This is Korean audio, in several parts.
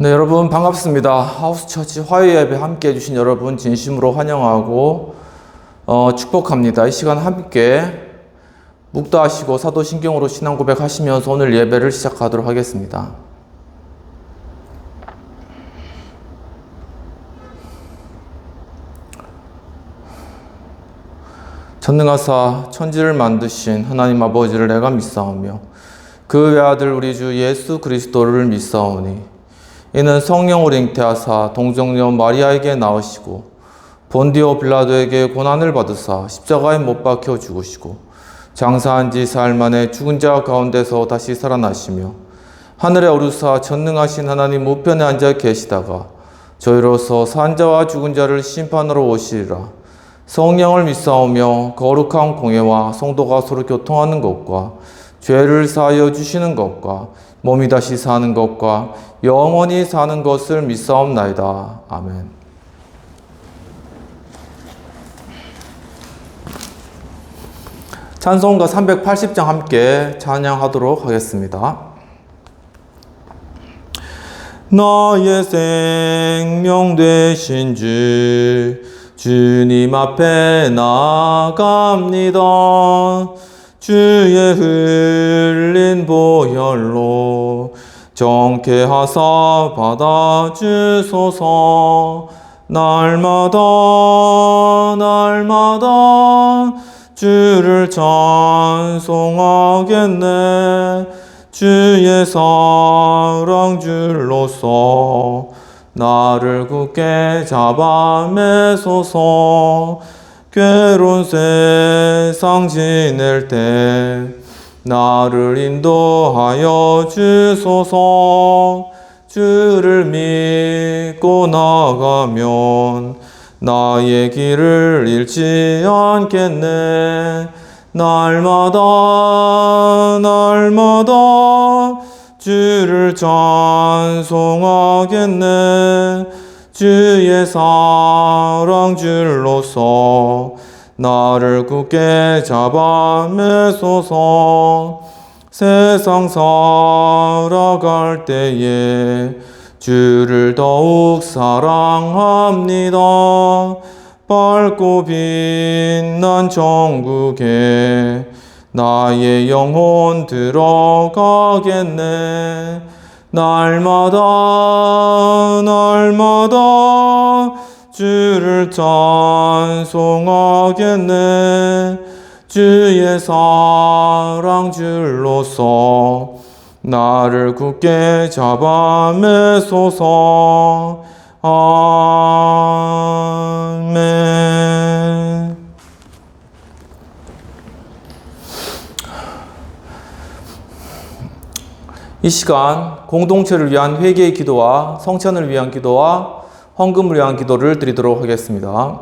네, 여러분 반갑습니다. 하우스처치 화요예배 함께 해주신 여러분 진심으로 환영하고 축복합니다. 이 시간 함께 묵도하시고 사도신경으로 신앙 고백하시면서 오늘 예배를 시작하도록 하겠습니다. 전능하사 천지를 만드신 하나님 아버지를 내가 믿사오며 그 외아들 우리 주 예수 그리스도를 믿사오니 이는 성령으로 잉태하사 동정녀 마리아에게 나으시고 본디오 빌라도에게 고난을 받으사 십자가에 못 박혀 죽으시고 장사한 지 사흘 만에 죽은 자 가운데서 다시 살아나시며 하늘에 오르사 전능하신 하나님 우편에 앉아 계시다가 저희로서 산 자와 죽은 자를 심판하러 오시리라. 성령을 믿사오며 거룩한 공예와 성도가 서로 교통하는 것과 죄를 사하여 주시는 것과 몸이 다시 사는 것과 영원히 사는 것을 믿사옵나이다. 아멘. 찬송가 380장 함께 찬양하도록 하겠습니다. 나의 생명 되신 주 주님 앞에 나아갑니다. 주의 흘린 보혈로 정케하사 받아주소서. 날마다 주를 찬송하겠네. 주의 사랑 줄로서 나를 굳게 잡아매소서. 괴로운 세상 지낼 때 나를 인도하여 주소서. 주를 믿고 나가면 나의 길을 잃지 않겠네. 날마다 주를 찬송하겠네. 주의 사랑 줄로서 나를 굳게 잡아매소서. 세상 살아갈 때에 주를 더욱 사랑합니다. 밝고 빛난 천국에 나의 영혼 들어가겠네. 날마다 주를 찬송하겠네. 주의 사랑 줄로서 나를 굳게 잡아매소서. 아멘. 이 시간 공동체를 위한 회개의 기도와 성찬을 위한 기도와 헌금을 위한 기도를 드리도록 하겠습니다.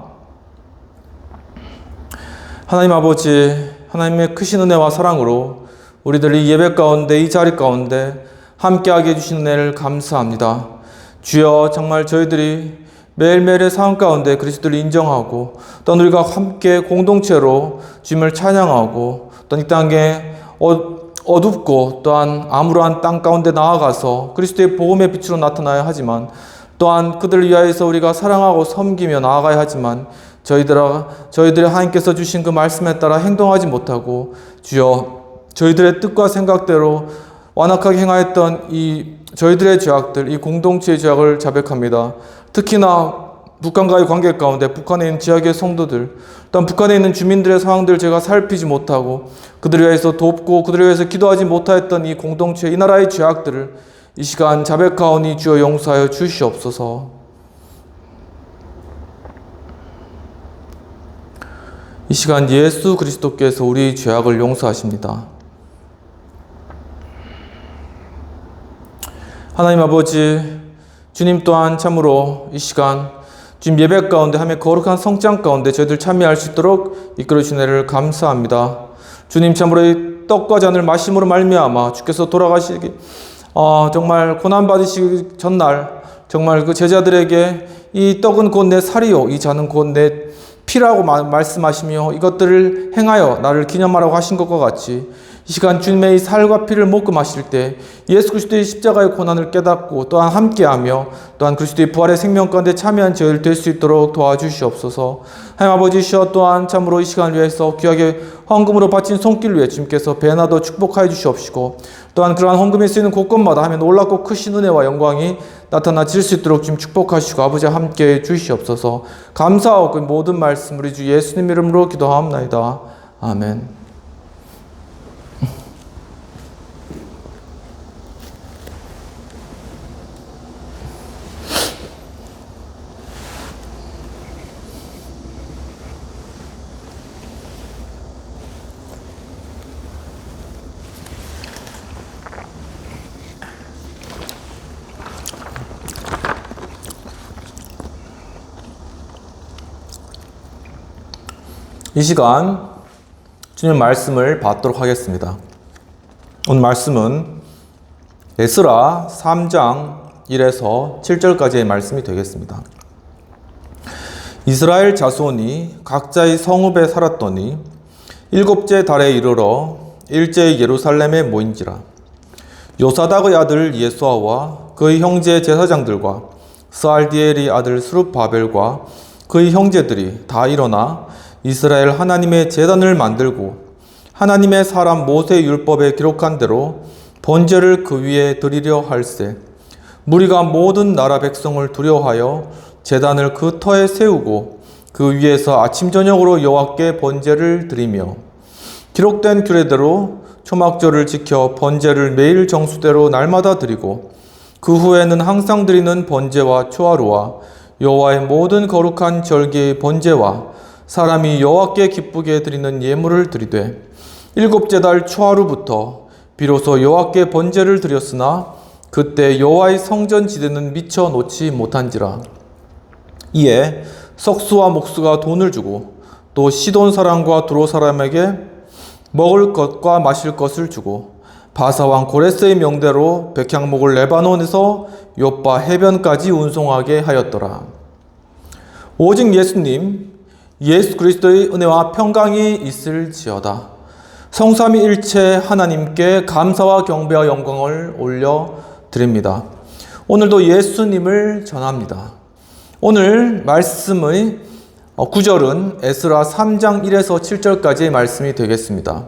하나님 아버지, 하나님의 크신 은혜와 사랑으로 우리들이 예배 가운데, 이 자리 가운데 함께하게 해주신 은혜를 감사합니다. 주여, 정말 저희들이 매일매일의 삶 가운데 그리스도를 인정하고 또한 우리가 함께 공동체로 주님을 찬양하고 또한 이 땅에 어둡고 또한 암울한 땅 가운데 나아가서 그리스도의 복음의 빛으로 나타나야 하지만 또한 그들을 위하여서 우리가 사랑하고 섬기며 나아가야 하지만 저희들이 하나님께서 주신 그 말씀에 따라 행동하지 못하고 주여, 저희들의 뜻과 생각대로 완악하게 행하였던 이 저희들의 죄악들, 이 공동체의 죄악을 자백합니다. 특히나 북한과의 관계 가운데 북한에 있는 지역의 성도들, 또한 북한에 있는 주민들의 상황들을 제가 살피지 못하고 그들을 위해서 돕고 그들을 위해서 기도하지 못하였던 이 공동체, 이 나라의 죄악들을 이 시간 자백하오니 주여 용서하여 주시옵소서. 이 시간 예수 그리스도께서 우리 죄악을 용서하십니다. 하나님 아버지, 주님 또한 참으로 이 시간 주님 예배 가운데 하며 거룩한 성찬 가운데 저희들 참여할 수 있도록 이끌어 주신 은혜를 감사합니다. 주님 참으로 이 떡과 잔을 마심으로 말미암아 주께서 돌아가시기 정말 고난 받으시기 전날 정말 그 제자들에게 이 떡은 곧 내 살이요 이 잔은 곧 내 피라고 말씀하시며 이것들을 행하여 나를 기념하라고 하신 것과 같이 이 시간 주님의 살과 피를 먹고 마실 때 예수 그리스도의 십자가의 고난을 깨닫고 또한 함께하며 또한 그리스도의 부활의 생명 가운데 참여한 저희를 될 수 있도록 도와주시옵소서. 하나님 아버지 시여 또한 참으로 이 시간을 위해서 귀하게 헌금으로 바친 손길을 위해 주님께서 배나도 축복하여 주시옵시고 또한 그러한 헌금에 쓰이는 곳곳마다 하면 놀랍고 크신 은혜와 영광이 나타나질 수 있도록 주님 축복하시고 아버지 함께해 주시옵소서. 감사하고 그 모든 말씀 우리 주 예수님 이름으로 기도하옵나이다. 아멘. 이 시간 주님 말씀을 받도록 하겠습니다. 오늘 말씀은 에스라 3장 1에서 7절까지의 말씀이 되겠습니다. 이스라엘 자손이 각자의 성읍에 살았더니 일곱째 달에 이르러 일제히 예루살렘에 모인지라. 요사닥의 아들 예수아와 그의 형제 제사장들과 스알디엘의 아들 스룹바벨과 그의 형제들이 다 일어나 이스라엘 하나님의 제단을 만들고 하나님의 사람 모세 율법에 기록한 대로 번제를 그 위에 드리려 할세. 무리가 모든 나라 백성을 두려워하여 제단을 그 터에 세우고 그 위에서 아침 저녁으로 여호와께 번제를 드리며 기록된 규례대로 초막절을 지켜 번제를 매일 정수대로 날마다 드리고 그 후에는 항상 드리는 번제와 초하루와 여호와의 모든 거룩한 절기의 번제와 사람이 여호와께 기쁘게 드리는 예물을 드리되 일곱째 달 초하루부터 비로소 여호와께 번제를 드렸으나 그때 여호와의 성전 지대는 미쳐 놓지 못한지라. 이에 석수와 목수가 돈을 주고 또 시돈 사람과 두로 사람에게 먹을 것과 마실 것을 주고 바사왕 고레스의 명대로 백향목을 레바논에서 욥바 해변까지 운송하게 하였더라. 오직 예수님 예수 그리스도의 은혜와 평강이 있을지어다. 성삼위일체 하나님께 감사와 경배와 영광을 올려드립니다. 오늘도 예수님을 전합니다. 오늘 말씀의 구절은 에스라 3장 1에서 7절까지의 말씀이 되겠습니다.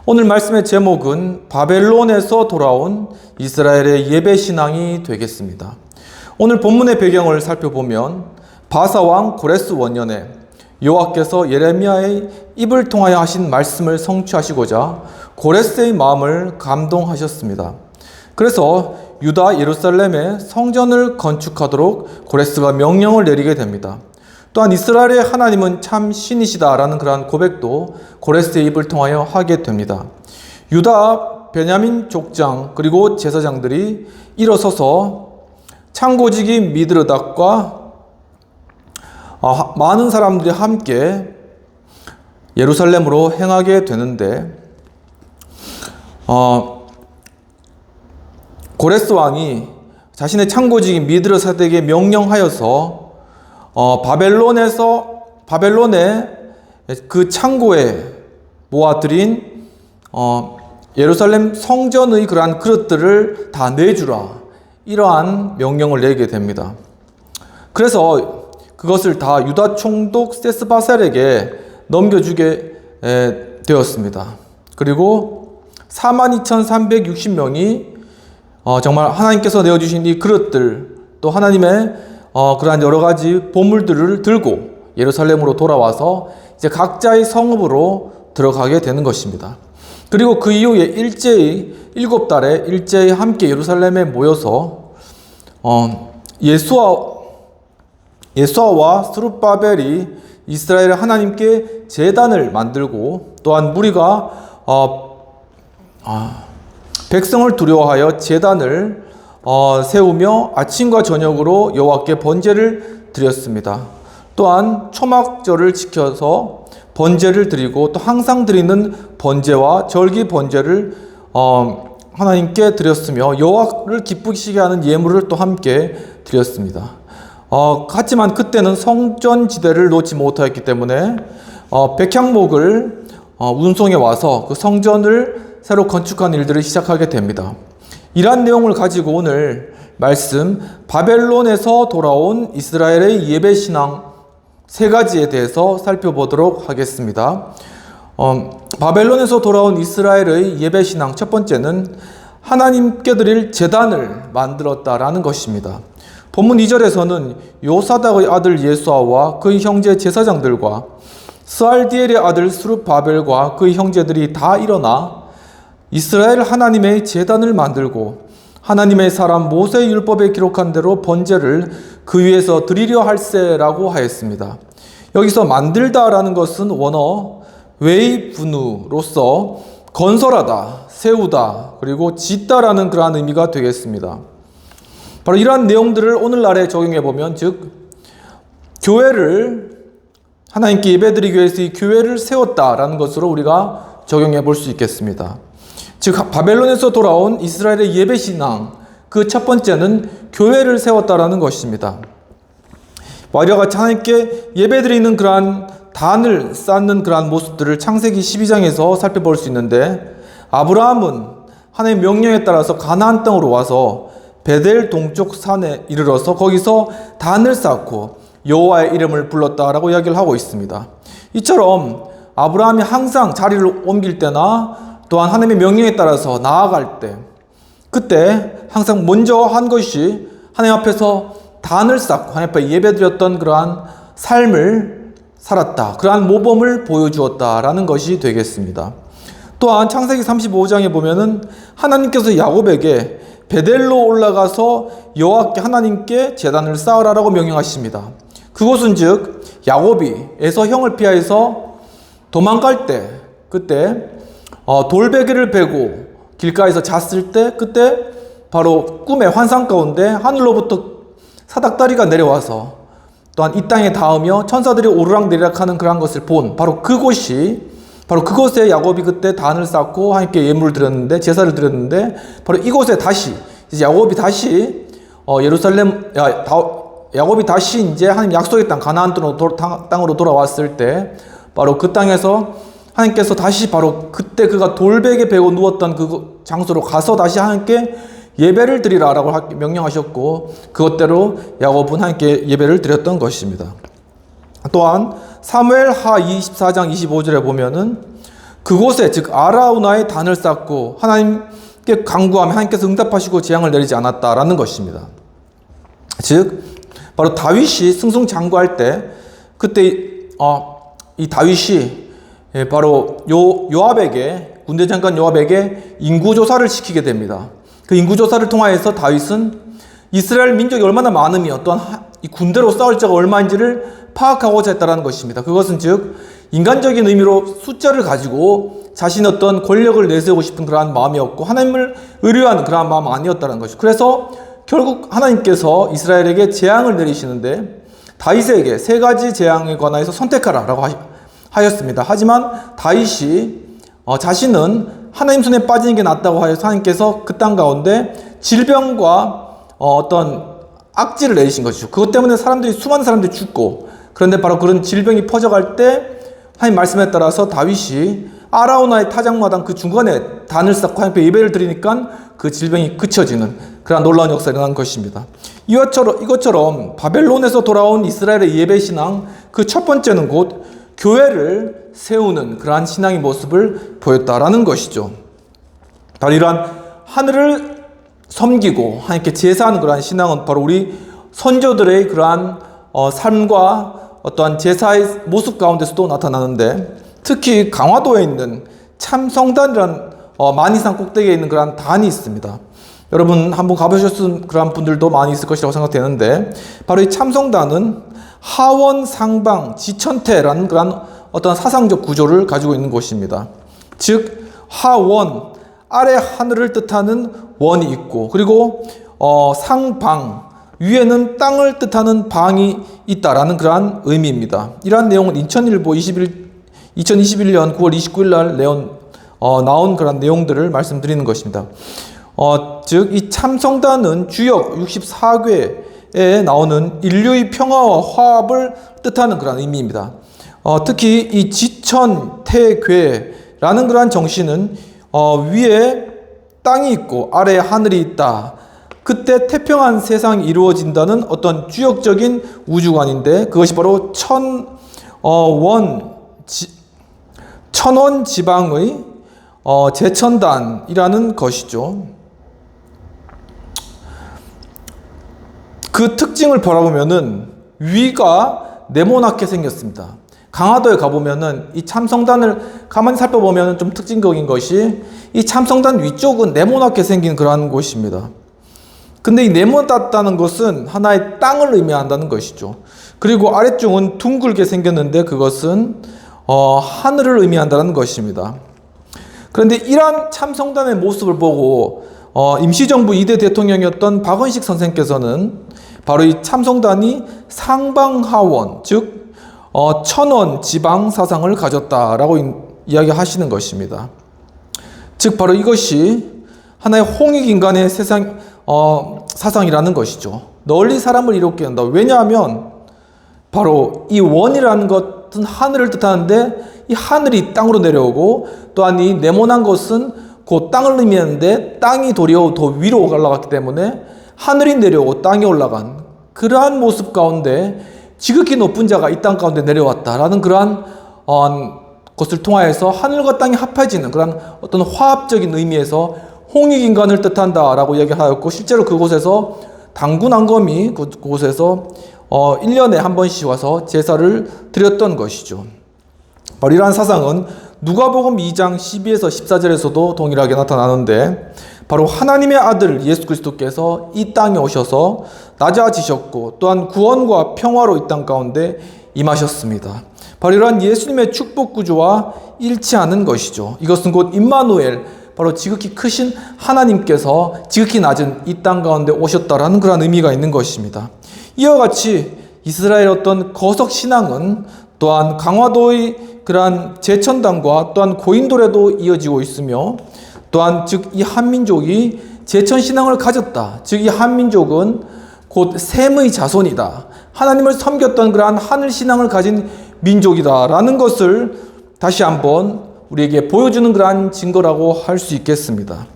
오늘 말씀의 제목은 바벨론에서 돌아온 이스라엘의 예배신앙이 되겠습니다. 오늘 본문의 배경을 살펴보면 바사왕 고레스 원년에 여호와께서 예레미야의 입을 통하여 하신 말씀을 성취하시고자 고레스의 마음을 감동하셨습니다. 그래서 유다 예루살렘에 성전을 건축하도록 고레스가 명령을 내리게 됩니다. 또한 이스라엘의 하나님은 참 신이시다라는 그러한 고백도 고레스의 입을 통하여 하게 됩니다. 유다 베냐민 족장 그리고 제사장들이 일어서서 창고지기 미드르닥과 많은 사람들이 함께 예루살렘으로 행하게 되는데 고레스 왕이 자신의 창고지기 미드르사덱에게 명령하여서 바벨론의 그 창고에 모아들인 예루살렘 성전의 그러한 그릇들을 다 내주라, 이러한 명령을 내게 됩니다. 그래서 그것을 다 유다 총독 세스바셀에게 넘겨주게 되었습니다. 그리고 42,360명이 정말 하나님께서 내어주신 이 그릇들, 또 하나님의 그러한 여러 가지 보물들을 들고 예루살렘으로 돌아와서 이제 각자의 성읍으로 들어가게 되는 것입니다. 그리고 그 이후에 일제히 7달에 일제히 함께 예루살렘에 모여서 예수아와 스룹바벨이 이스라엘 하나님께 제단을 만들고 또한 무리가 백성을 두려워하여 제단을 세우며 아침과 저녁으로 여호와께 번제를 드렸습니다. 또한 초막절을 지켜서 번제를 드리고 또 항상 드리는 번제와 절기 번제를 하나님께 드렸으며 여호와를 기쁘시게 하는 예물을 또 함께 드렸습니다. 하지만 그때는 성전 지대를 놓지 못하였기 때문에 백향목을 운송해 와서 그 성전을 새로 건축한 일들을 시작하게 됩니다. 이러한 내용을 가지고 오늘 말씀 바벨론에서 돌아온 이스라엘의 예배신앙 세 가지에 대해서 살펴보도록 하겠습니다. 바벨론에서 돌아온 이스라엘의 예배신앙 첫 번째는 하나님께 드릴 제단을 만들었다라는 것입니다. 본문 2절에서는 요사닥의 아들 예수아와 그의 형제 제사장들과 스알디엘의 아들 스룹바벨과 그의 형제들이 다 일어나 이스라엘 하나님의 제단을 만들고 하나님의 사람 모세의 율법에 기록한 대로 번제를 그 위에서 드리려 할세라고 하였습니다. 여기서 만들다라는 것은 원어 웨이브누로서 건설하다, 세우다, 그리고 짓다라는 그러한 의미가 되겠습니다. 바로 이러한 내용들을 오늘날에 적용해 보면, 즉 교회를 하나님께 예배드리기 위해서 이 교회를 세웠다라는 것으로 우리가 적용해 볼 수 있겠습니다. 즉 바벨론에서 돌아온 이스라엘의 예배신앙 그 첫 번째는 교회를 세웠다라는 것입니다. 이와 같이 하나님께 예배드리는 그러한 단을 쌓는 그러한 모습들을 창세기 12장에서 살펴볼 수 있는데, 아브라함은 하나님의 명령에 따라서 가나안 땅으로 와서 베델 동쪽 산에 이르러서 거기서 단을 쌓고 여호와의 이름을 불렀다라고 이야기를 하고 있습니다. 이처럼 아브라함이 항상 자리를 옮길 때나 또한 하나님의 명령에 따라서 나아갈 때, 그때 항상 먼저 한 것이 하나님 앞에서 단을 쌓고 하나님 앞에 예배드렸던 그러한 삶을 살았다, 그러한 모범을 보여주었다라는 것이 되겠습니다. 또한 창세기 35장에 보면은 하나님께서 야곱에게 베델로 올라가서 여호와께 하나님께 제단을 쌓으라라고 명령하십니다. 그곳은 즉 야곱이 에서 형을 피하여서 도망갈 때, 그때 돌베개를 베고 길가에서 잤을 때, 그때 바로 꿈의 환상 가운데 하늘로부터 사닥다리가 내려와서 또한 이 땅에 닿으며 천사들이 오르락내리락 하는 그러한 것을 본 바로 그곳에 야곱이 그때 단을 쌓고 하나님께 예물을 드렸는데, 제사를 드렸는데, 바로 이곳에 다시 이제 야곱이 다시 이제 하나님 약속의 땅 가나안 땅으로 돌아왔을 때, 바로 그 땅에서 하나님께서 다시 바로 그때 그가 돌베개 베고 누웠던 그 장소로 가서 다시 하나님께 예배를 드리라라고 명령하셨고, 그것대로 야곱은 하나님께 예배를 드렸던 것입니다. 또한 사무엘하 24장 25절에 보면은 그곳에 즉 아라우나의 단을 쌓고 하나님께 간구하며 하나님께서 응답하시고 재앙을 내리지 않았다라는 것입니다. 즉 바로 다윗이 승승장구할 때, 그때 이 다윗이 바로 요압에게, 군대 장관 요압에게 인구조사를 시키게 됩니다. 그 인구조사를 통하여서 다윗은 이스라엘 민족이 얼마나 많으며 또한 이 군대로 싸울 자가 얼마인지를 파악하고자 했다는 것입니다. 그것은 즉 인간적인 의미로 숫자를 가지고 자신의 어떤 권력을 내세우고 싶은 그러한 마음이었고, 하나님을 의뢰하는 그러한 마음 아니었다는 것이죠. 그래서 결국 하나님께서 이스라엘에게 재앙을 내리시는데, 다윗에게 세 가지 재앙에 관하여서 선택하라라고 하였습니다. 하지만 다윗이 자신은 하나님 손에 빠지는 게 낫다고 하여서 하나님께서 그 땅 가운데 질병과 어떤 악질을 내리신 것이죠. 그것 때문에 수많은 사람들이 죽고, 그런데 바로 그런 질병이 퍼져갈 때 하나님 말씀에 따라서 다윗이 아라우나의 타작마당 그 중간에 단을 쌓고 하나님께 예배를 드리니까 그 질병이 그쳐지는 그런 놀라운 역사가 일어난 것입니다. 이것처럼 바벨론에서 돌아온 이스라엘의 예배신앙 그 첫 번째는 곧 교회를 세우는 그러한 신앙의 모습을 보였다라는 것이죠. 바로 이러한 하늘을 섬기고 하나님께 제사하는 그러한 신앙은 바로 우리 선조들의 그러한 삶과 어떠한 제사의 모습 가운데서도 나타나는데, 특히 강화도에 있는 참성단이라는 만이산 꼭대기에 있는 그러한 단이 있습니다. 여러분 한번 가보셨던 그러한 분들도 많이 있을 것이라고 생각되는데, 바로 이 참성단은 하원, 상방, 지천태라는 그런 어떤 사상적 구조를 가지고 있는 곳입니다. 즉 하원, 아래 하늘을 뜻하는 원이 있고, 그리고 상방, 위에는 땅을 뜻하는 방이 있다라는 그러한 의미입니다. 이러한 내용은 인천일보 2021년 9월 29일 날 나온 그런 내용들을 말씀드리는 것입니다. 즉 이 참성단은 주역 64궤에 나오는 인류의 평화와 화합을 뜻하는 그런 의미입니다. 특히 이 지천태궤라는 그러한 정신은 위에 땅이 있고 아래에 하늘이 있다. 그때 태평한 세상이 이루어진다는 어떤 주역적인 우주관인데 그것이 바로 천원 지방의 제천단이라는 것이죠. 그 특징을 바라보면은 위가 네모나게 생겼습니다. 강화도에 가보면은 이 참성단을 가만히 살펴보면 좀 특징적인 것이 이 참성단 위쪽은 네모나게 생긴 그러한 곳입니다. 근데 이 네모났다는 것은 하나의 땅을 의미한다는 것이죠. 그리고 아래쪽은 둥글게 생겼는데 그것은 하늘을 의미한다는 것입니다. 그런데 이러한 참성단의 모습을 보고 임시정부 2대 대통령이었던 박원식 선생께서는 바로 이 참성단이 상방하원, 즉 천원 지방 사상을 가졌다라고 이야기하시는 것입니다. 즉 바로 이것이 하나의 홍익인간의 사상이라는 것이죠. 널리 사람을 이롭게 한다. 왜냐하면 바로 이 원이라는 것은 하늘을 뜻하는데 이 하늘이 땅으로 내려오고 또한 이 네모난 것은 그 땅을 의미하는데 땅이 도리어 더 위로 올라갔기 때문에 하늘이 내려오고 땅이 올라간 그러한 모습 가운데 지극히 높은 자가 이 땅 가운데 내려왔다라는 그러한 것을 통하여서 하늘과 땅이 합해지는 그런 어떤 화합적인 의미에서 홍익인간을 뜻한다라고 이야기하였고 실제로 그곳에서 당군왕검이 그곳에서 1년에 한 번씩 와서 제사를 드렸던 것이죠. 바로 이러한 사상은 누가복음 2장 12에서 14절에서도 동일하게 나타나는데 바로 하나님의 아들 예수 그리스도께서 이 땅에 오셔서 낮아지셨고 또한 구원과 평화로 이 땅 가운데 임하셨습니다. 바로 이러한 예수님의 축복 구조와 일치하는 것이죠. 이것은 곧 임마누엘, 바로 지극히 크신 하나님께서 지극히 낮은 이 땅 가운데 오셨다라는 그런 의미가 있는 것입니다. 이와 같이 이스라엘 어떤 거석 신앙은 또한 강화도의 그러한 제천당과 또한 고인돌에도 이어지고 있으며 또한 즉 이 한민족이 제천신앙을 가졌다. 즉 이 한민족은 곧 셈의 자손이다. 하나님을 섬겼던 그러한 하늘신앙을 가진 민족이다라는 것을 다시 한번 우리에게 보여주는 그러한 증거라고 할 수 있겠습니다.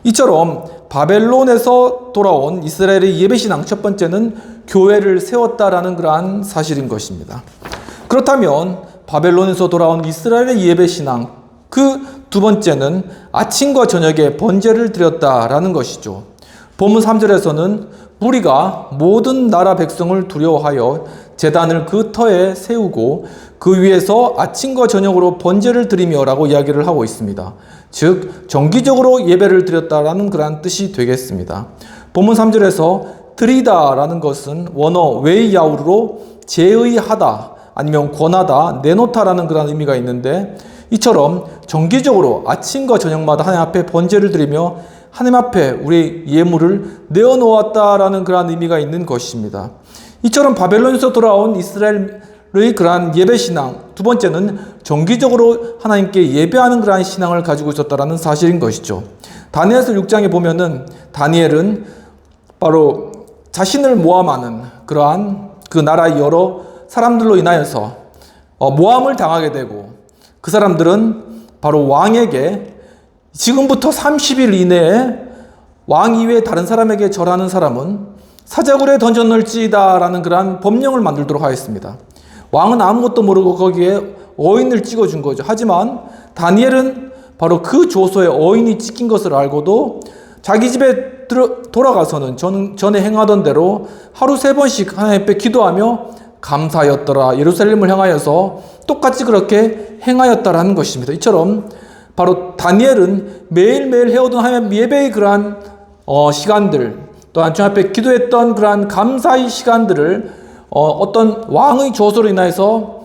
이처럼 바벨론에서 돌아온 이스라엘의 예배신앙 첫 번째는 교회를 세웠다라는 그러한 사실인 것입니다. 그렇다면 바벨론에서 돌아온 이스라엘의 예배신앙 그 두 번째는 아침과 저녁에 번제를 드렸다라는 것이죠. 본문 3절에서는 무리가 모든 나라 백성을 두려워하여 제단을 그 터에 세우고 그 위에서 아침과 저녁으로 번제를 드리며 라고 이야기를 하고 있습니다. 즉 정기적으로 예배를 드렸다라는 그러한 뜻이 되겠습니다. 본문 3절에서 드리다라는 것은 원어 웨이야우르로 제의하다 아니면 권하다 내놓다라는 그런 의미가 있는데 이처럼 정기적으로 아침과 저녁마다 하나님 앞에 번제를 드리며 하나님 앞에 우리 예물을 내어놓았다라는 그런 의미가 있는 것입니다. 이처럼 바벨론에서 돌아온 이스라엘의 그러한 예배신앙 두 번째는 정기적으로 하나님께 예배하는 그러한 신앙을 가지고 있었다라는 사실인 것이죠. 다니엘서 6장에 보면은 다니엘은 바로 자신을 모함하는 그러한 그 나라의 여러 사람들로 인하여서 모함을 당하게 되고 그 사람들은 바로 왕에게 지금부터 30일 이내에 왕 이외에 다른 사람에게 절하는 사람은 사자굴에 던져 넣을지이다 라는 그러한 법령을 만들도록 하였습니다. 왕은 아무것도 모르고 거기에 어인을 찍어준 거죠. 하지만 다니엘은 바로 그 조서에 어인이 찍힌 것을 알고도 자기 집에 돌아가서는 전에 행하던 대로 하루 3번씩 하나님 앞에 기도하며 감사하였더라. 예루살렘을 향하여서 똑같이 그렇게 행하였다라는 것입니다. 이처럼 바로 다니엘은 매일매일 해오던 하나님 예배의 그러한 시간들 또한 주 앞에 기도했던 그러한 감사의 시간들을 어떤 왕의 조소로 인해서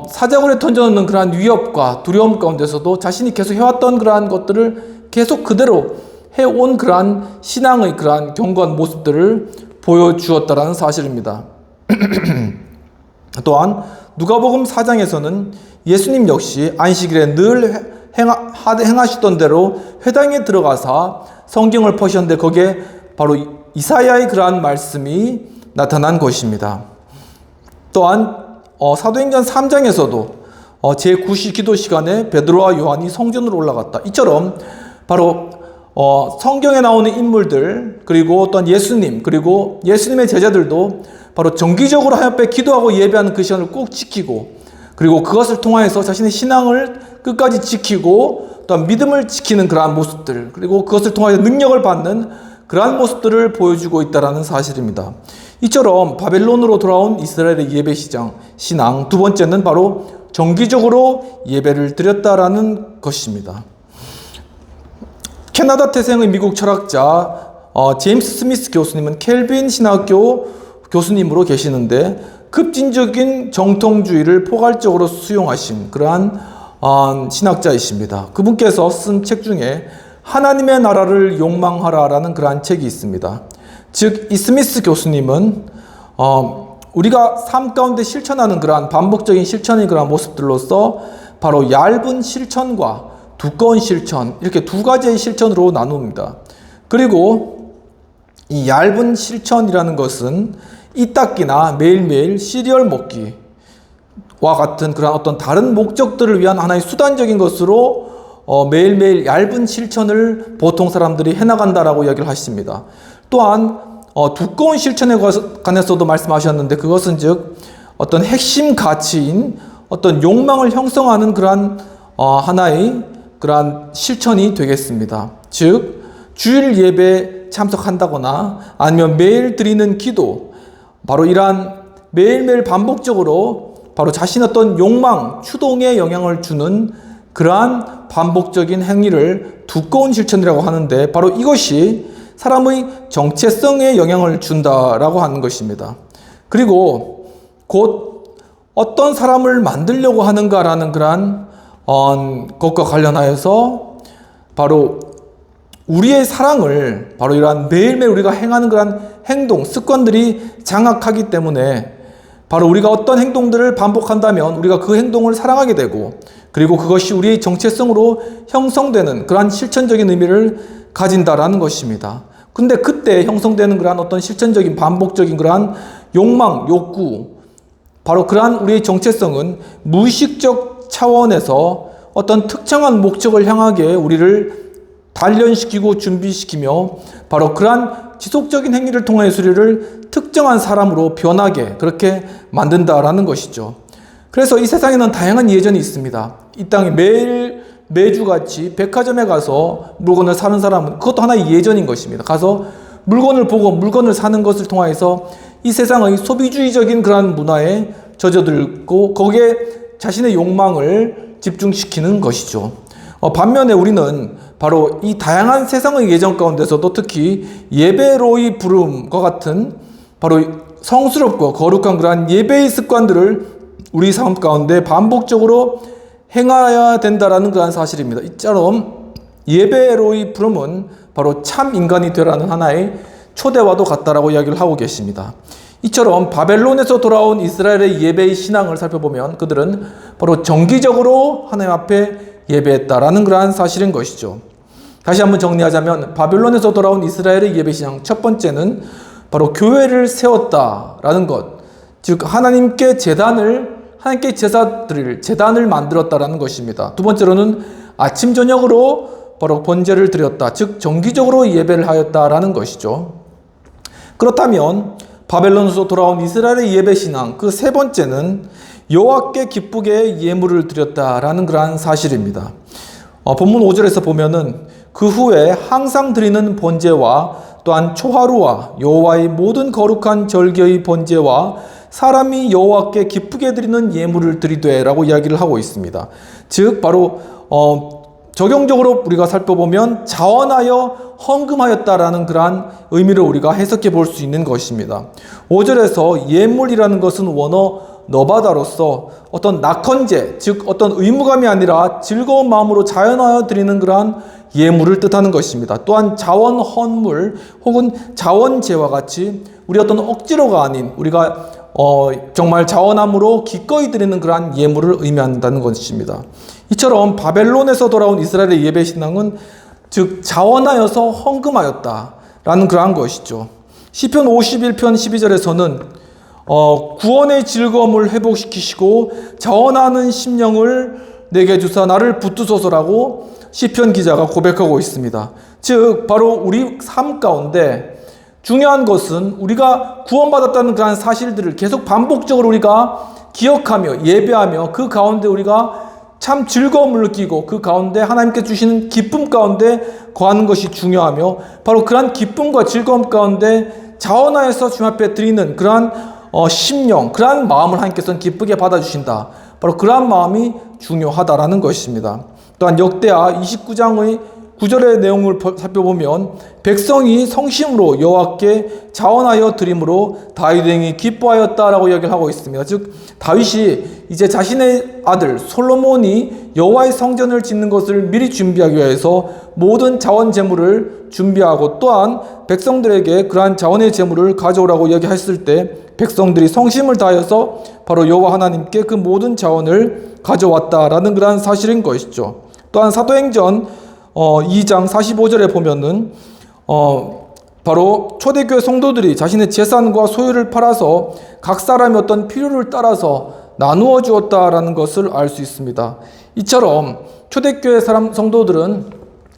사자굴에 던져놓는 그러한 위협과 두려움 가운데서도 자신이 계속 해왔던 그러한 것들을 계속 그대로 해온 그러한 신앙의 그러한 견고한 모습들을 보여주었다라는 사실입니다. 또한 누가복음 4장에서는 예수님 역시 안식일에 늘 행하시던 대로 회당에 들어가서 성경을 펴셨는데 거기에 바로 이사야의 그러한 말씀이 나타난 것입니다. 또한 사도행전 3장에서도 제9시 기도 시간에 베드로와 요한이 성전으로 올라갔다. 이처럼 바로 성경에 나오는 인물들, 그리고 또한 예수님, 그리고 예수님의 제자들도 바로 정기적으로 하나님 앞에 기도하고 예배하는 그 시간을 꼭 지키고, 그리고 그것을 통하여서 자신의 신앙을 끝까지 지키고 또한 믿음을 지키는 그러한 모습들, 그리고 그것을 통하여 능력을 받는 그러한 모습들을 보여주고 있다는 사실입니다. 이처럼 바벨론으로 돌아온 이스라엘의 예배 신앙, 두 번째는 바로 정기적으로 예배를 드렸다라는 것입니다. 캐나다 태생의 미국 철학자 제임스 스미스 교수님은 켈빈 신학교 교수님으로 계시는데, 급진적인 정통주의를 포괄적으로 수용하신 그러한 신학자이십니다. 그분께서 쓴 책 중에 하나님의 나라를 욕망하라라는 그러한 책이 있습니다. 즉, 이 스미스 교수님은 우리가 삶 가운데 실천하는 그러한 반복적인 실천의 그러한 모습들로서 바로 얇은 실천과 두꺼운 실천, 이렇게 두 가지의 실천으로 나눕니다. 그리고 이 얇은 실천이라는 것은 이 닦기나 매일매일 시리얼 먹기와 같은 그런 어떤 다른 목적들을 위한 하나의 수단적인 것으로 매일매일 얇은 실천을 보통 사람들이 해나간다라고 이야기를 하십니다. 또한 두꺼운 실천에 관해서도 말씀하셨는데, 그것은 즉 어떤 핵심 가치인 어떤 욕망을 형성하는 그러한 하나의 그러한 실천이 되겠습니다. 즉 주일 예배에 참석한다거나 아니면 매일 드리는 기도, 바로 이러한 매일매일 반복적으로 바로 자신의 어떤 욕망, 추동에 영향을 주는 그러한 반복적인 행위를 두꺼운 실천이라고 하는데, 바로 이것이 사람의 정체성에 영향을 준다라고 하는 것입니다. 그리고 곧 어떤 사람을 만들려고 하는가라는 그러한 것과 관련하여서 바로 우리의 사랑을 바로 이러한 매일매일 우리가 행하는 그러한 행동, 습관들이 장악하기 때문에 바로 우리가 어떤 행동들을 반복한다면 우리가 그 행동을 사랑하게 되고, 그리고 그것이 우리의 정체성으로 형성되는 그러한 실천적인 의미를 가진다라는 것입니다. 근데 그때 형성되는 그러한 어떤 실천적인 반복적인 그러한 욕망, 욕구, 바로 그러한 우리의 정체성은 무의식적 차원에서 어떤 특정한 목적을 향하게 우리를 단련시키고 준비시키며 바로 그러한 지속적인 행위를 통해서 우리를 특정한 사람으로 변하게 그렇게 만든다라는 것이죠. 그래서 이 세상에는 다양한 예전이 있습니다. 이 땅에 매주같이 백화점에 가서 물건을 사는 사람은 그것도 하나의 예전인 것입니다. 가서 물건을 보고 물건을 사는 것을 통해서 이 세상의 소비주의적인 그런 문화에 젖어들고 거기에 자신의 욕망을 집중시키는 것이죠. 반면에 우리는 바로 이 다양한 세상의 예전 가운데서도 특히 예배로의 부름과 같은 바로 성스럽고 거룩한 그러한 예배의 습관들을 우리 삶 가운데 반복적으로 행해야 된다라는 그런 사실입니다. 이처럼 예배로의 부름은 바로 참 인간이 되라는 하나의 초대와도 같다라고 이야기를 하고 계십니다. 이처럼 바벨론에서 돌아온 이스라엘의 예배의 신앙을 살펴보면 그들은 바로 정기적으로 하나님 앞에 예배했다라는 그러한 사실인 것이죠. 다시 한번 정리하자면 바벨론에서 돌아온 이스라엘의 예배 신앙, 첫 번째는 바로 교회를 세웠다라는 것, 즉 하나님께 제사 드릴 제단을 만들었다라는 것입니다. 두 번째로는 아침 저녁으로 바로 번제를 드렸다, 즉 정기적으로 예배를 하였다라는 것이죠. 그렇다면 바벨론에서 돌아온 이스라엘의 예배 신앙, 그 세 번째는 여호와께 기쁘게 예물을 드렸다라는 그러한 사실입니다. 본문 5절에서 보면은 그 후에 항상 드리는 번제와 또한 초하루와 여호와의 모든 거룩한 절기의 번제와 사람이 여호와께 기쁘게 드리는 예물을 드리되라고 이야기를 하고 있습니다. 즉 바로 적용적으로 우리가 살펴보면 자원하여 헌금하였다라는 그러한 의미를 우리가 해석해 볼 수 있는 것입니다. 5절에서 예물이라는 것은 원어 너바다로서 어떤 낙헌제, 즉 어떤 의무감이 아니라 즐거운 마음으로 자연하여 드리는 그러한 예물을 뜻하는 것입니다. 또한 자원 헌물 혹은 자원제와 같이 우리 어떤 억지로가 아닌 우리가 정말 자원함으로 기꺼이 드리는 그러한 예물을 의미한다는 것입니다. 이처럼 바벨론에서 돌아온 이스라엘의 예배 신앙은 즉 자원하여서 헌금하였다라는 그러한 것이죠. 시편 51편 12절에서는 구원의 즐거움을 회복시키시고 자원하는 심령을 내게 주사 나를 붙드소서라고 시편 기자가 고백하고 있습니다. 즉 바로 우리 삶 가운데 중요한 것은 우리가 구원받았다는 그런 사실들을 계속 반복적으로 우리가 기억하며 예배하며 그 가운데 우리가 참 즐거움을 느끼고 그 가운데 하나님께 주시는 기쁨 가운데 거하는 것이 중요하며 바로 그러한 기쁨과 즐거움 가운데 자원하여서 주님 앞에 드리는 그러한 심령, 그러한 마음을 하나님께서는 기쁘게 받아주신다. 바로 그러한 마음이 중요하다라는 것입니다. 또한 역대하 29장의 9절의 내용을 살펴보면 백성이 성심으로 여호와께 자원하여 드림으로 다윗 왕이 기뻐하였다라고 이야기를 하고 있습니다. 즉 다윗이 이제 자신의 아들 솔로몬이 여호와의 성전을 짓는 것을 미리 준비하기 위해서 모든 자원 제물을 준비하고 또한 백성들에게 그러한 자원의 제물을 가져오라고 이야기했을 때 백성들이 성심을 다하여서 바로 여호와 하나님께 그 모든 자원을 가져왔다라는 그러한 사실인 것이죠. 또한 사도행전 2장 45절에 보면은 바로 초대교회 성도들이 자신의 재산과 소유를 팔아서 각 사람의 어떤 필요를 따라서 나누어 주었다라는 것을 알 수 있습니다. 이처럼 초대교회 성도들은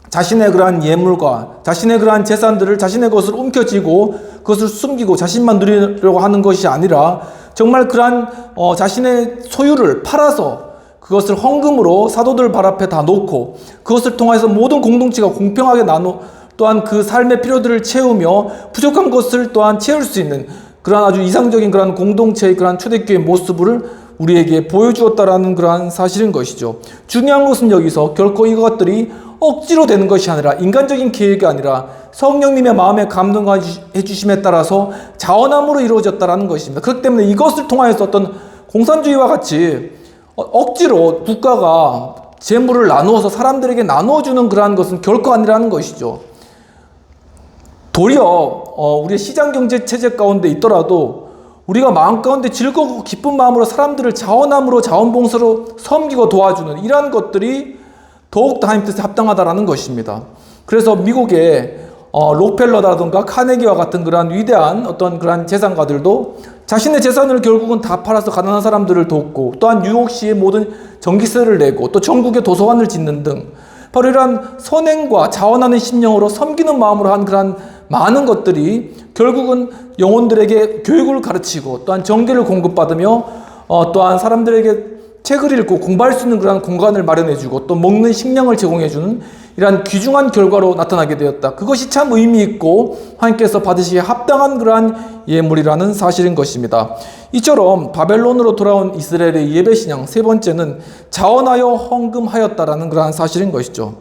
자신의 그러한 예물과 자신의 그러한 재산들을 자신의 것을 움켜쥐고 그것을 숨기고 자신만 누리려고 하는 것이 아니라 정말 그러한 자신의 소유를 팔아서 그것을 헌금으로 사도들 발 앞에 다 놓고 그것을 통해서 모든 공동체가 공평하게 또한 그 삶의 필요들을 채우며 부족한 것을 또한 채울 수 있는 그러한 아주 이상적인 그러한 공동체의 그러한 초대교회의 모습을 우리에게 보여주었다라는 그러한 사실인 것이죠. 중요한 것은 여기서 결코 이것들이 억지로 되는 것이 아니라 인간적인 계획이 아니라 성령님의 마음에 감동해 주심에 따라서 자원함으로 이루어졌다라는 것입니다. 그렇기 때문에 이것을 통하여서 어떤 공산주의와 같이 억지로 국가가 재물을 나누어서 사람들에게 나누어주는 그러한 것은 결코 아니라는 것이죠. 도리어 우리의 시장경제 체제 가운데 있더라도 우리가 마음 가운데 즐겁고 기쁜 마음으로 사람들을 자원함으로 자원봉사로 섬기고 도와주는 이러한 것들이 더욱더 하나님 뜻에 합당하다라는 것입니다. 그래서 미국의 록펠러라든가 카네기와 같은 그러한 위대한 어떤 그러한 재산가들도 자신의 재산을 결국은 다 팔아서 가난한 사람들을 돕고 또한 뉴욕시의 모든 전기세를 내고 또 전국의 도서관을 짓는 등 바로 이러한 선행과 자원하는 심령으로 섬기는 마음으로 한 그러한 많은 것들이 결국은 영혼들에게 교육을 가르치고 또한 정기를 공급받으며 또한 사람들에게 책을 읽고 공부할 수 있는 그런 공간을 마련해주고 또 먹는 식량을 제공해주는 이러한 귀중한 결과로 나타나게 되었다. 그것이 참 의미 있고 하나님께서 받으시기에 합당한 그러한 예물이라는 사실인 것입니다. 이처럼 바벨론으로 돌아온 이스라엘의 예배신앙 세 번째는 자원하여 헌금하였다라는 그러한 사실인 것이죠.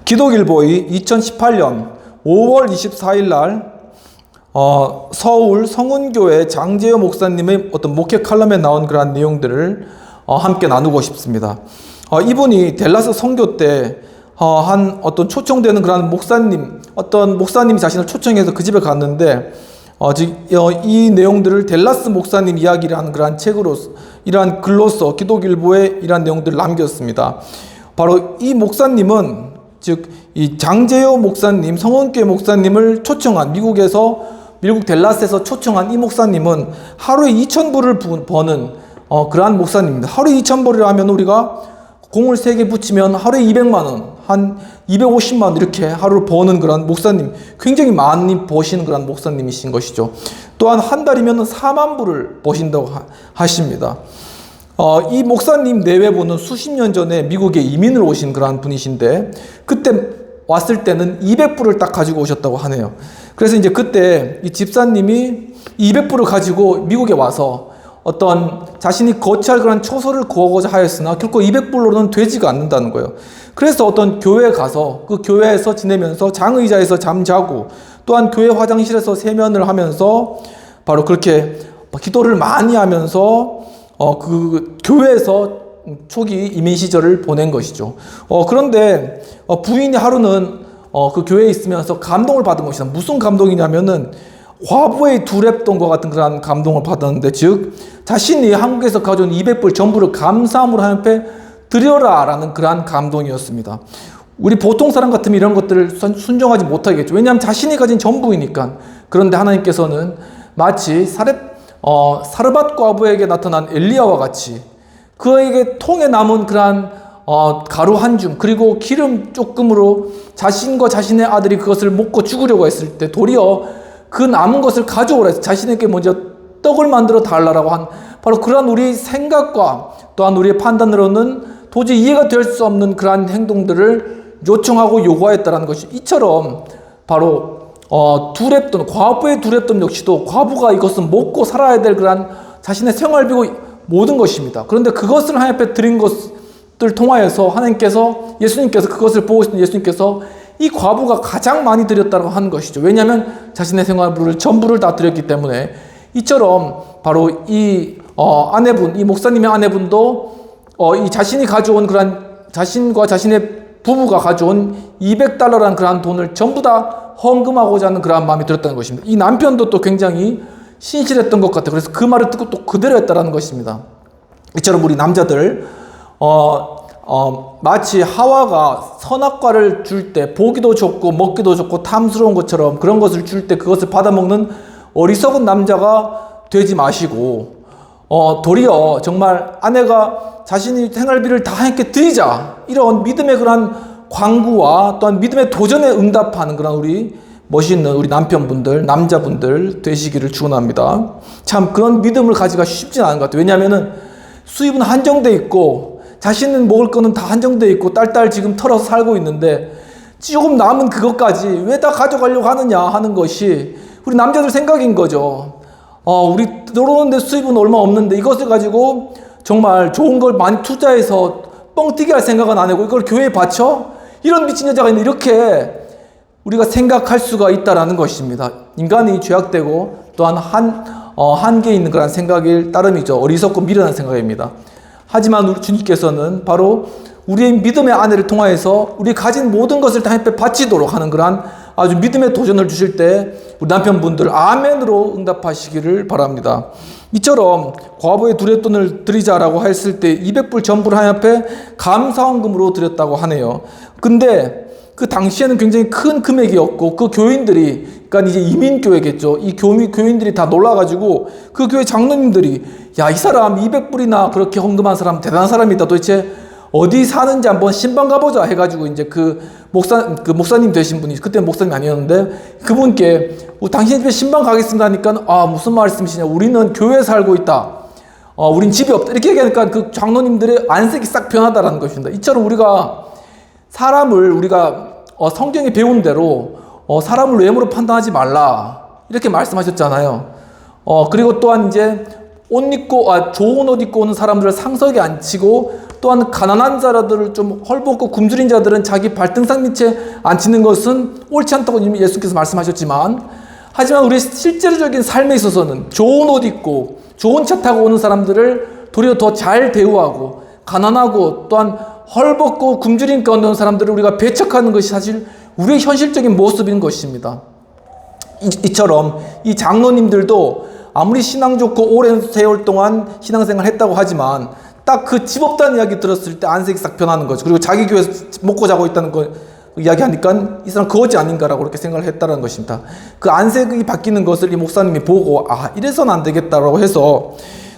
기독일보의 2018년 5월 24일 날 서울 성운교회 장재호 목사님의 어떤 목회 칼럼에 나온 그러한 내용들을 함께 나누고 싶습니다. 이분이 댈러스 선교 때 한 어떤 초청되는 그런 어떤 목사님이 자신을 초청해서 그 집에 갔는데 이 내용들을 댈러스 목사님 이야기라는 그러한 책으로 이러한 글로서 기독일보에 이러한 내용들을 남겼습니다. 바로 이 목사님은 즉 이 장재호 목사님, 성운교회 목사님을 초청한 미국 댈러스에서 초청한 이 목사님은 하루에 2,000불을 버는 그러한 목사님입니다. 하루에 2,000불이라 하면 우리가 공을 3개 붙이면 하루에 200만원, 한 250만원 이렇게 하루를 버는 그런 목사님, 굉장히 많이 버시는 그런 목사님이신 것이죠. 또한 한 달이면 4만 불을 버신다고 하십니다. 이 목사님 내외부는 수십 년 전에 미국에 이민을 오신 그런 분이신데 그때 왔을 때는 200불을 딱 가지고 오셨다고 하네요. 그래서 이제 그때 이 집사님이 200불을 가지고 미국에 와서 어떤 자신이 거치할 그런 처소를 구하고자 하였으나 결코 200불로는 되지가 않는다는 거예요. 그래서 어떤 교회에 가서 그 교회에서 지내면서 장의자에서 잠자고 또한 교회 화장실에서 세면을 하면서 바로 그렇게 기도를 많이 하면서 그 교회에서 초기 이민 시절을 보낸 것이죠. 그런데 부인이 하루는 그 교회에 있으면서 감동을 받은 것이다. 무슨 감동이냐면은 과부의 두랩돈과 같은 그런 감동을 받았는데, 즉 자신이 한국에서 가져온 200불 전부를 감사함으로 하나님 앞에 드려라 라는 그러한 감동이었습니다. 우리 보통 사람 같으면 이런 것들을 순종하지 못하겠죠. 왜냐하면 자신이 가진 전부이니까. 그런데 하나님께서는 마치 사르밧 과부에게 나타난 엘리야와 같이 그에게 통에 남은 그러한 가루 한 줌 그리고 기름 조금으로 자신과 자신의 아들이 그것을 먹고 죽으려고 했을 때 도리어 그 남은 것을 가져오라 해서 자신에게 먼저 떡을 만들어 달라고 한 바로 그러한 우리 생각과 또한 우리의 판단으로는 도저히 이해가 될 수 없는 그러한 행동들을 요청하고 요구하였다는 것이 이처럼 바로 두렙돈 과부의 두렙돈 역시도 과부가 이것은 먹고 살아야 될 그러한 자신의 생활비고 모든 것입니다. 그런데 그것을 하나님 앞에 드린 것을 통하여서 예수님께서 그것을 보고 있는 예수님께서 이 과부가 가장 많이 드렸다고 하는 것이죠. 왜냐하면 자신의 생활비를 전부를 다 드렸기 때문에 이처럼 바로 이 목사님의 아내분도 이 자신이 가져온 그러한 자신과 자신의 부부가 가져온 $200라는 그러한 돈을 전부 다 헌금하고자 하는 그러한 마음이 들었다는 것입니다. 이 남편도 또 굉장히 신실했던 것 같아요. 그래서 그 말을 듣고 또 그대로 했다는 것입니다. 이처럼 우리 남자들 마치 하와가 선악과를 줄 때 보기도 좋고 먹기도 좋고 탐스러운 것처럼 그런 것을 줄 때 그것을 받아먹는 어리석은 남자가 되지 마시고 도리어 정말 아내가 자신이 생활비를 다 함께 드리자 이런 믿음의 그런 광구와 또한 믿음의 도전에 응답하는 그런 우리 멋있는 우리 남편분들 남자분들 되시기를 축원합니다. 참 그런 믿음을 가지기가 쉽지 않은 것 같아요. 왜냐하면 수입은 한정돼 있고 자신은 먹을 거는 다 한정돼 있고 딸딸 지금 털어서 살고 있는데 조금 남은 그것까지 왜 다 가져가려고 하느냐 하는 것이 우리 남자들 생각인 거죠. 우리 들어오는데 수입은 얼마 없는데 이것을 가지고 정말 좋은 걸 많이 투자해서 뻥튀기 할 생각은 안 하고 이걸 교회에 바쳐? 이런 미친 여자가 있는데 이렇게 우리가 생각할 수가 있다라는 것입니다. 인간이 죄악되고 또한 한계에 있는 그런 생각일 따름이죠. 어리석고 미련한 생각입니다. 하지만 우리 주님께서는 바로 우리의 믿음의 아내를 통하여서 우리 가진 모든 것을 다 함께 바치도록 하는 그러한 아주 믿음의 도전을 주실 때 우리 남편분들 아멘으로 응답하시기를 바랍니다. 이처럼 과부의 두렛돈을 드리자라고 했을 때 200불 전부를 하나님 앞에 감사헌금으로 드렸다고 하네요. 근데 그 당시에는 굉장히 큰 금액이었고 그 교인들이 그러니까 이제 이민교회겠죠. 이 교인들이 다 놀라가지고 그 교회 장로님들이 야, 이 사람 200불이나 그렇게 헌금한 사람 대단한 사람이다. 도대체 어디 사는지 한번 신방 가보자 해가지고 이제 그 목사님 되신 분이 그때 목사님 아니었는데 그분께 당신 집에 신방 가겠습니다 하니까 무슨 말씀이시냐 우리는 교회에 살고 있다. 우린 집이 없다. 이렇게 얘기하니까 그 장로님들의 안색이 싹 변하다라는 것입니다. 이처럼 우리가 성경에 배운 대로 사람을 외모로 판단하지 말라 이렇게 말씀하셨잖아요. 그리고 또한 이제 좋은 옷 입고 오는 사람들을 상석에 앉히고 또한 가난한 자들을 좀 헐벗고 굶주린 자들은 자기 발등상 밑에 앉히는 것은 옳지 않다고 이미 예수께서 말씀하셨지만 하지만 우리 실제적인 삶에 있어서는 좋은 옷 입고 좋은 차 타고 오는 사람들을 도리어 더 잘 대우하고 가난하고 또한 헐벗고 굶주린 가운데 온 사람들을 우리가 배척하는 것이 사실 우리의 현실적인 모습인 것입니다. 이처럼 이 장로님들도 아무리 신앙 좋고 오랜 세월 동안 신앙생활 했다고 하지만 딱 그 집 없다는 이야기 들었을 때 안색이 싹 변하는 거죠. 그리고 자기 교회에서 먹고 자고 있다는 거 이야기하니까 이 사람 거지 아닌가라고 그렇게 생각을 했다는 것입니다. 그 안색이 바뀌는 것을 이 목사님이 보고 이래서는 안 되겠다라고 해서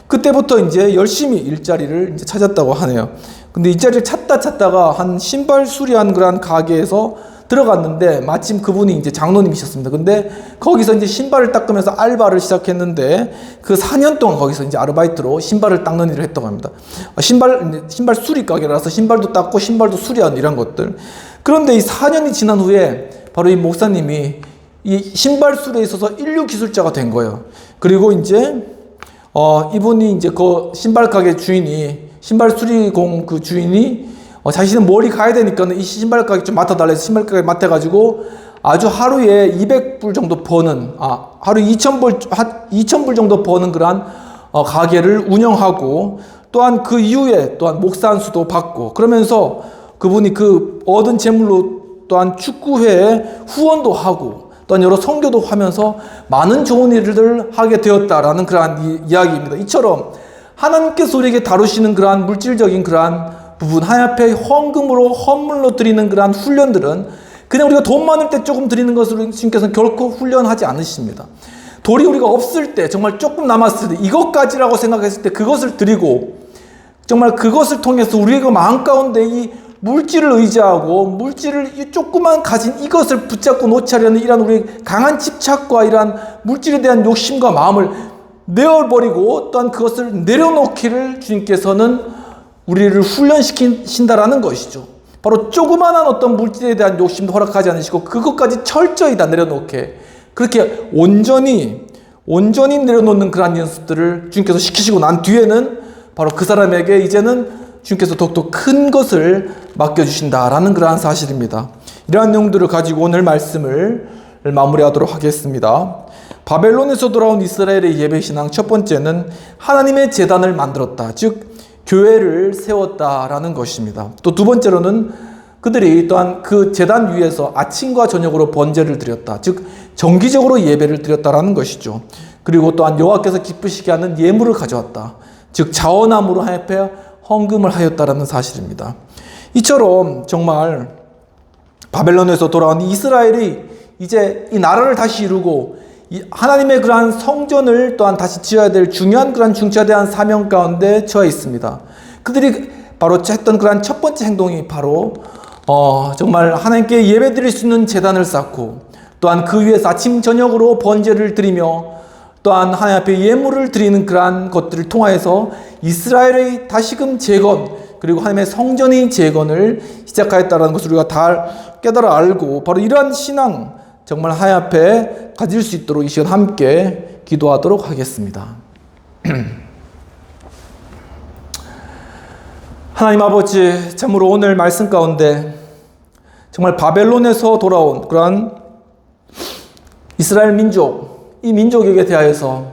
그때부터 이제 열심히 일자리를 이제 찾았다고 하네요. 근데 일자리를 찾다가 한 신발 수리한 그런 가게에서 들어갔는데 마침 그분이 이제 장로님이셨습니다. 근데 거기서 이제 신발을 닦으면서 알바를 시작했는데 그 4년 동안 거기서 이제 아르바이트로 신발을 닦는 일을 했다고 합니다. 신발 수리 가게라서 신발도 닦고 신발도 수리하는 이런 것들. 그런데 이 4년이 지난 후에 바로 이 목사님이 이 신발 수리에 있어서 인류 기술자가 된 거예요. 그리고 이제 이분이 이제 그 신발 가게 주인이 신발 수리공 그 주인이 자신은 멀리 가야 되니까 이 신발 가게 좀 맡아달라 해서 신발 가게 맡아가지고 아주 하루에 200불 정도 버는 하루에 2,000불 정도 버는 그러한 가게를 운영하고 또한 그 이후에 또한 목사 한 수도 받고 그러면서 그분이 그 얻은 재물로 또한 축구회에 후원도 하고 또한 여러 선교도 하면서 많은 좋은 일을 하게 되었다라는 그러한 이야기입니다. 이처럼 하나님께서 우리에게 다루시는 그러한 물질적인 그러한 부분, 하나님 앞에 헌금으로 헌물로 드리는 그러한 훈련들은 그냥 우리가 돈 많을 때 조금 드리는 것으로 주님께서는 결코 훈련하지 않으십니다. 돌이 우리가 없을 때, 정말 조금 남았을 때, 이것까지라고 생각했을 때 그것을 드리고, 정말 그것을 통해서 우리가 마음 가운데 이 물질을 의지하고 물질을 이 조그만 가진 이것을 붙잡고 놓지 않으려는 이런 우리 강한 집착과 이러한 물질에 대한 욕심과 마음을 내어버리고 또한 그것을 내려놓기를 주님께서는 우리를 훈련시킨다라는 것이죠. 바로 조그마한 어떤 물질에 대한 욕심도 허락하지 않으시고 그것까지 철저히 다 내려놓게, 그렇게 온전히 내려놓는 그러한 연습들을 주님께서 시키시고 난 뒤에는 바로 그 사람에게 이제는 주님께서 더욱더 큰 것을 맡겨주신다라는 그러한 사실입니다. 이러한 내용들을 가지고 오늘 말씀을 마무리하도록 하겠습니다. 바벨론에서 돌아온 이스라엘의 예배신앙 첫 번째는 하나님의 제단을 만들었다, 즉 교회를 세웠다라는 것입니다. 또 두 번째로는 그들이 또한 그 제단 위에서 아침과 저녁으로 번제를 드렸다, 즉 정기적으로 예배를 드렸다라는 것이죠. 그리고 또한 여호와께서 기쁘시게 하는 예물을 가져왔다, 즉 자원함으로 하나님 앞에 헌금을 하였다라는 사실입니다. 이처럼 정말 바벨론에서 돌아온 이스라엘이 이제 이 나라를 다시 이루고 하나님의 그러한 성전을 또한 다시 지어야 될 중요한 그러한 중차대한 사명 가운데 처해 있습니다. 그들이 바로 했던 그러한 첫 번째 행동이 바로 정말 하나님께 예배 드릴 수 있는 제단을 쌓고 또한 그 위에서 아침 저녁으로 번제를 드리며 또한 하나님 앞에 예물을 드리는 그러한 것들을 통하여서 이스라엘의 다시금 재건, 그리고 하나님의 성전의 재건을 시작하였다는 것을 우리가 다 깨달아 알고 바로 이러한 신앙 정말 하나님 앞에 가질 수 있도록 이 시간 함께 기도하도록 하겠습니다. 하나님 아버지, 참으로 오늘 말씀 가운데 정말 바벨론에서 돌아온 그러한 이스라엘 민족, 이 민족에게 대하여서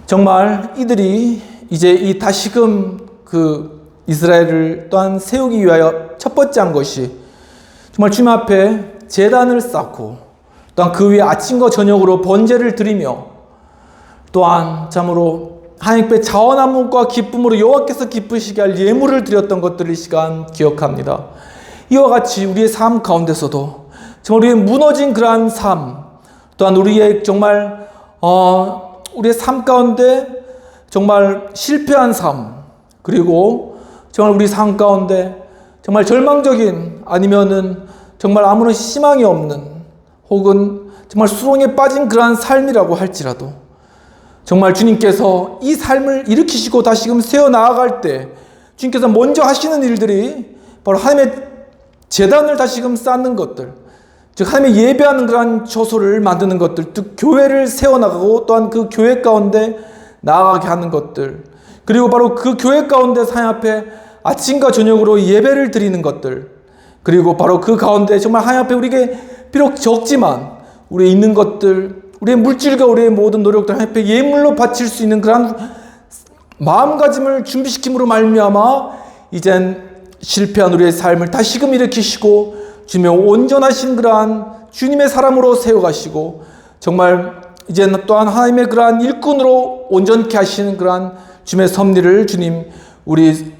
정말 이들이 이제 이 다시금 그 이스라엘을 또한 세우기 위하여 첫 번째 한 것이 정말 주님 앞에 제단을 쌓고 또한 그 위에 아침과 저녁으로 번제를 드리며 또한 참으로 하나님께 자원함과 기쁨으로 여호와께서 기쁘시게 할 예물을 드렸던 것들을 이 시간 기억합니다. 이와 같이 우리의 삶 가운데서도 정말 우리의 무너진 그러한 삶, 또한 우리의 정말 우리의 삶 가운데 정말 실패한 삶, 그리고 정말 우리 삶 가운데 정말 절망적인, 아니면은 정말 아무런 희망이 없는, 혹은 정말 수렁에 빠진 그러한 삶이라고 할지라도 정말 주님께서 이 삶을 일으키시고 다시금 세워 나아갈 때 주님께서 먼저 하시는 일들이 바로 하나님의 제단을 다시금 쌓는 것들, 즉 하나님의 예배하는 그러한 처소를 만드는 것들, 즉 교회를 세워나가고 또한 그 교회 가운데 나아가게 하는 것들, 그리고 바로 그 교회 가운데 하나님 앞에 아침과 저녁으로 예배를 드리는 것들, 그리고 바로 그 가운데 정말 하나님 앞에 우리에게 비록 적지만 우리의 있는 것들, 우리의 물질과 우리의 모든 노력들 하나님 앞에 예물로 바칠 수 있는 그러한 마음가짐을 준비시킴으로 말미암아 이젠 실패한 우리의 삶을 다시금 일으키시고 주님의 온전하신 그러한 주님의 사람으로 세워가시고 정말 이제는 또한 하나님의 그러한 일꾼으로 온전케 하시는 그러한 주님의 섭리를 주님 우리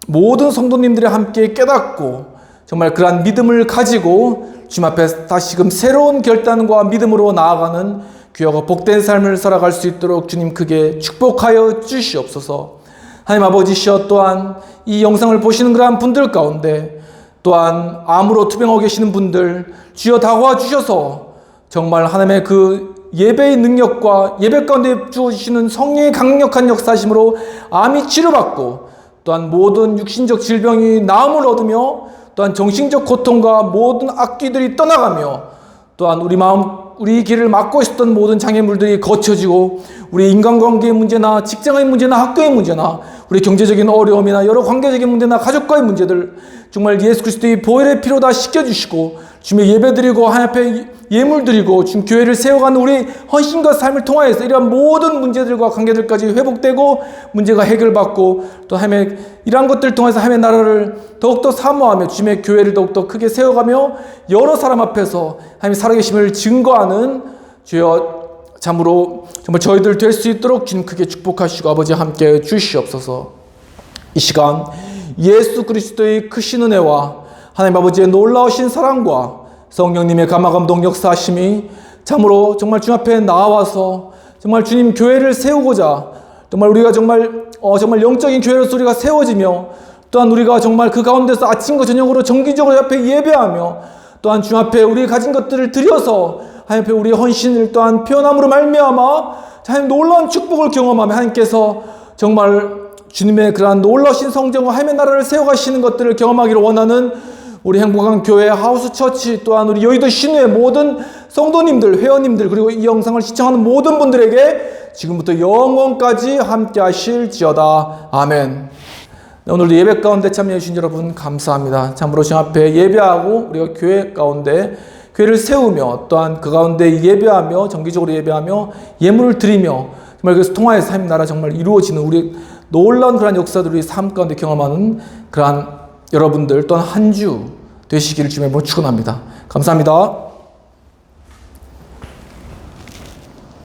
모든 성도님들이 함께 깨닫고 정말 그러한 믿음을 가지고 주님 앞에 다시금 새로운 결단과 믿음으로 나아가는 귀하고 복된 삶을 살아갈 수 있도록 주님 크게 축복하여 주시옵소서. 하나님 아버지시여, 또한 이 영상을 보시는 그러한 분들 가운데 또한 암으로 투병하고 계시는 분들 주여 도와주셔서 정말 하나님의 그 예배의 능력과 예배 가운데 주시는 성령의 강력한 역사심으로 암이 치료받고 또한 모든 육신적 질병이 나음을 얻으며 또한 정신적 고통과 모든 악귀들이 떠나가며 또한 우리 마음 우리 길을 막고 있었던 모든 장애물들이 거쳐지고 우리 인간관계의 문제나 직장의 문제나 학교의 문제나 우리 경제적인 어려움이나 여러 관계적인 문제나 가족과의 문제들 정말 예수 그리스도의 보혈의 피로 다 씻겨주시고 주님의 예배드리고 하나님 앞에 예물드리고 지금 교회를 세워가는 우리 헌신과 삶을 통하여서 이러한 모든 문제들과 관계들까지 회복되고 문제가 해결받고 또 하나님의 이러한 것들을 통해서 하나님의 나라를 더욱더 사모하며 주님의 교회를 더욱더 크게 세워가며 여러 사람 앞에서 하나님의 살아계심을 증거하는 주여 참으로 정말 저희들 될 수 있도록 주님 크게 축복하시고 아버지 함께 주시옵소서. 이 시간 예수 그리스도의 크신 은혜와 하나님 아버지의 놀라우신 사랑과 성령님의 감화감동 역사하심이 참으로 정말 주님 앞에 나와서 정말 주님 교회를 세우고자 정말 우리가 정말 영적인 교회로서 우리가 세워지며 또한 우리가 정말 그 가운데서 아침과 저녁으로 정기적으로 앞에 예배하며 또한 주님 앞에 우리 가진 것들을 드려서 하나님 앞에 우리의 헌신을 또한 표현함으로 말미암아 하나님 놀라운 축복을 경험하며 하나님께서 정말 주님의 그러한 놀라우신 성정과 하나님의 나라를 세워가시는 것들을 경험하기를 원하는 우리 행복한 교회 하우스 처치 또한 우리 여의도 신우의 모든 성도님들, 회원님들 그리고 이 영상을 시청하는 모든 분들에게 지금부터 영원까지 함께 하실지어다. 아멘. 오늘도 예배 가운데 참여해 주신 여러분 감사합니다. 참으로 주님 앞에 예배하고 우리가 교회 가운데 교회를 세우며 또한 그 가운데 예배하며 정기적으로 예배하며 예물을 드리며 정말 그래서 통하여서 하나님 나라 정말 이루어지는 우리 놀라운 그러한 역사들을 우리 삶 가운데 경험하는 그러한 여러분들 또한 한 주 되시기를 주님의 이름으로 축원합니다. 감사합니다.